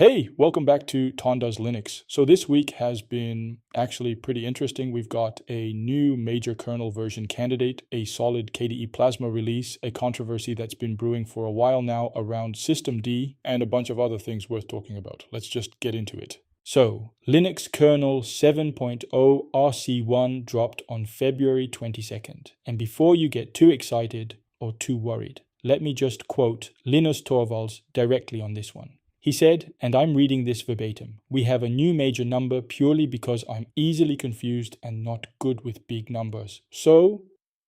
Hey, welcome back to Ton Does Linux. So this week has been actually pretty interesting. We've got a new major kernel version candidate, a solid KDE Plasma release, a controversy that's been brewing for a while now around systemd, and a bunch of other things worth talking about. Let's just get into it. So, Linux Kernel 7.0 RC1 dropped on February 22nd. And before you get too excited or too worried, let me just quote Linus Torvalds directly on this one. He said, and I'm reading this verbatim, "We have a new major number purely because I'm easily confused and not good with big numbers. So,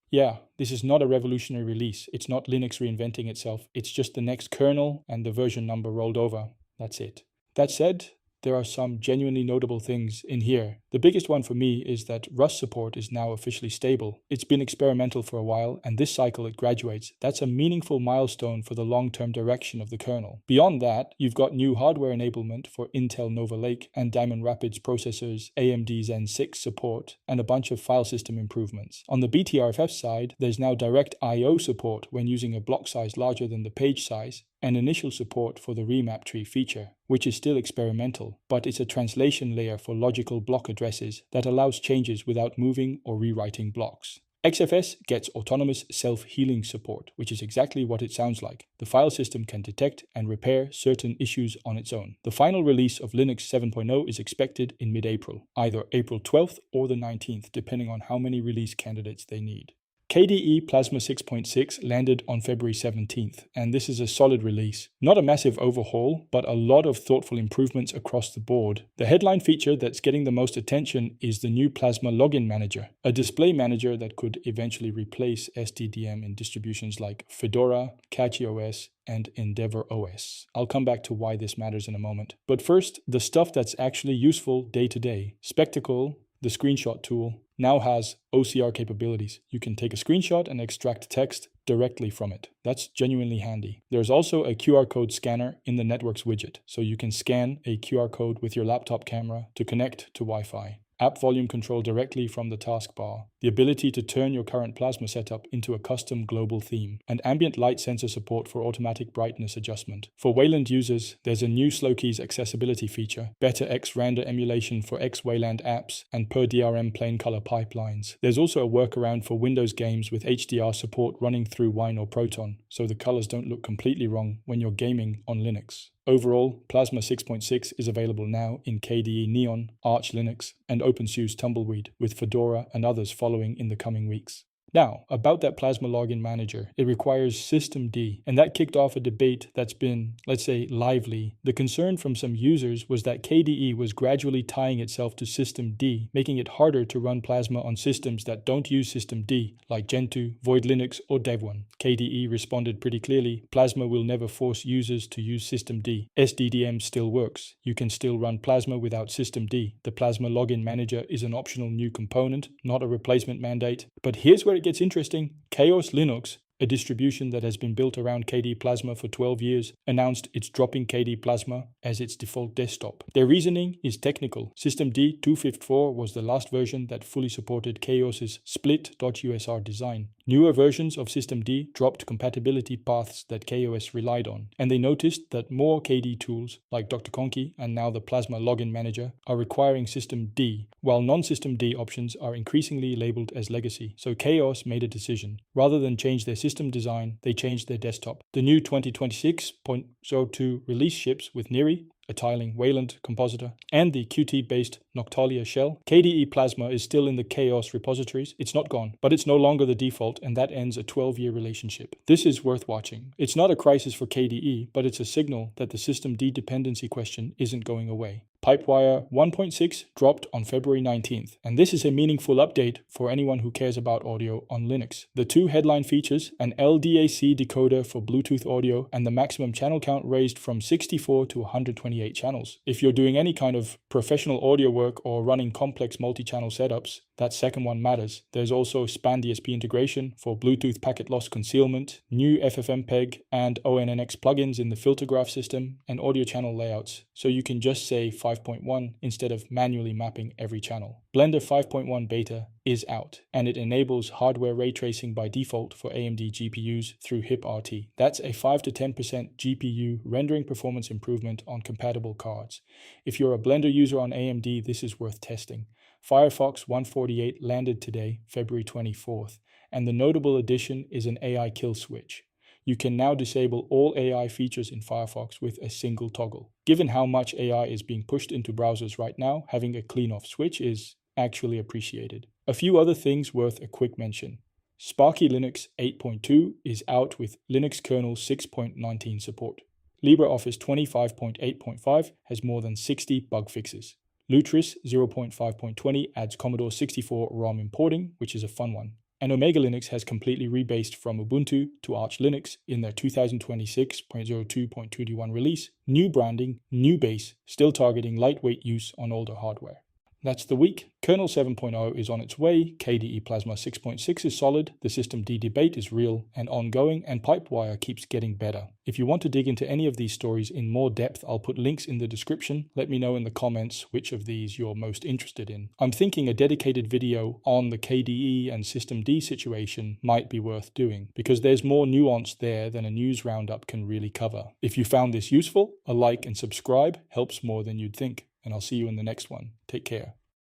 yeah, this is not a revolutionary release. It's not Linux reinventing itself. It's just the next kernel and the version number rolled over. That's it." That said, there are some genuinely notable things in here. The biggest one for me is that Rust support is now officially stable. It's been experimental for a while, and this cycle it graduates. That's a meaningful milestone for the long-term direction of the kernel. Beyond that, you've got new hardware enablement for Intel Nova Lake and Diamond Rapids processors, AMD Zen 6 support, and a bunch of file system improvements. On the BTRFF side, there's now direct I/O support when using a block size larger than the page size, and initial support for the remap tree feature, which is still experimental, but it's a translation layer for logical block addresses that allows changes without moving or rewriting blocks. XFS gets autonomous self-healing support, which is exactly what it sounds like. The file system can detect and repair certain issues on its own. The final release of Linux 7.0 is expected in mid-April, either April 12th or the 19th, depending on how many release candidates they need. KDE Plasma 6.6 landed on February 17th, and this is a solid release. Not a massive overhaul, but a lot of thoughtful improvements across the board. The headline feature that's getting the most attention is the new Plasma Login Manager, a display manager that could eventually replace SDDM in distributions like Fedora, KaOS, and EndeavourOS. I'll come back to why this matters in a moment. But first, the stuff that's actually useful day to day. Spectacle, the screenshot tool, now has OCR capabilities. You can take a screenshot and extract text directly from it. That's genuinely handy. There's also a QR code scanner in the Networks widget, so you can scan a QR code with your laptop camera to connect to Wi-Fi. App volume control directly from the taskbar, the ability to turn your current Plasma setup into a custom global theme, and ambient light sensor support for automatic brightness adjustment. For Wayland users, there's a new slow keys accessibility feature, better X-Random emulation for X-Wayland apps, and per DRM plain color pipelines. There's also a workaround for Windows games with HDR support running through Wine or Proton, so the colors don't look completely wrong when you're gaming on Linux. Overall, Plasma 6.6 is available now in KDE Neon, Arch Linux, and OpenSUSE Tumbleweed, with Fedora and others following in the coming weeks. Now, about that Plasma Login Manager, it requires systemd, and that kicked off a debate that's been, let's say, lively. The concern from some users was that KDE was gradually tying itself to systemd, making it harder to run Plasma on systems that don't use systemd, like Gentoo, Void Linux, or Dev1. KDE responded pretty clearly: Plasma will never force users to use systemd. SDDM still works. You can still run Plasma without systemd. The Plasma Login Manager is an optional new component, not a replacement mandate. But here's where it gets interesting. KaOS Linux, a distribution that has been built around KDE Plasma for 12 years, announced it's dropping KDE Plasma as its default desktop. Their reasoning is technical. Systemd 2.54 was the last version that fully supported KaOS's split.usr design. Newer versions of systemd dropped compatibility paths that KaOS relied on, and they noticed that more KDE tools, like Dr. Conky and now the Plasma Login Manager, are requiring systemd, while non-systemd options are increasingly labeled as legacy. So KaOS made a decision. Rather than change their system design, they changed their desktop. The new 2026.02 release ships with Neri, a tiling Wayland compositor, and the Qt-based Noctalia shell. KDE Plasma is still in the KaOS repositories. It's not gone, but it's no longer the default, and that ends a 12-year relationship. This is worth watching. It's not a crisis for KDE, but it's a signal that the systemd dependency question isn't going away. PipeWire 1.6 dropped on February 19th, and this is a meaningful update for anyone who cares about audio on Linux. The two headline features, an LDAC decoder for Bluetooth audio, and the maximum channel count raised from 64 to 128 channels. If you're doing any kind of professional audio work or running complex multi-channel setups, That second one matters. There's also SPAN DSP integration for Bluetooth packet loss concealment, new FFmpeg and ONNX plugins in the filter graph system, and audio channel layouts, so you can just say 5.1 instead of manually mapping every channel. Blender 5.1 beta is out, and it enables hardware ray tracing by default for AMD GPUs through HIP RT. That's a 5 to 10% GPU rendering performance improvement on compatible cards. If you're a Blender user on AMD, this is worth testing. Firefox 148 landed today, February 24th, and the notable addition is an AI kill switch. You can now disable all AI features in Firefox with a single toggle. Given how much AI is being pushed into browsers right now, having a clean-off switch is actually appreciated. A few other things worth a quick mention. Sparky Linux 8.2 is out with Linux Kernel 6.19 support. LibreOffice 25.8.5 has more than 60 bug fixes. Lutris 0.5.20 adds Commodore 64 ROM importing, which is a fun one. And Omega Linux has completely rebased from Ubuntu to Arch Linux in their 2026.02.21 release. New branding, new base, still targeting lightweight use on older hardware. That's the week. Kernel 7.0 is on its way, KDE Plasma 6.6 is solid, the Systemd debate is real and ongoing, and PipeWire keeps getting better. If you want to dig into any of these stories in more depth, I'll put links in the description. Let me know in the comments which of these you're most interested in. I'm thinking a dedicated video on the KDE and Systemd situation might be worth doing, because there's more nuance there than a news roundup can really cover. If you found this useful, a like and subscribe helps more than you'd think. And I'll see you in the next one. Take care.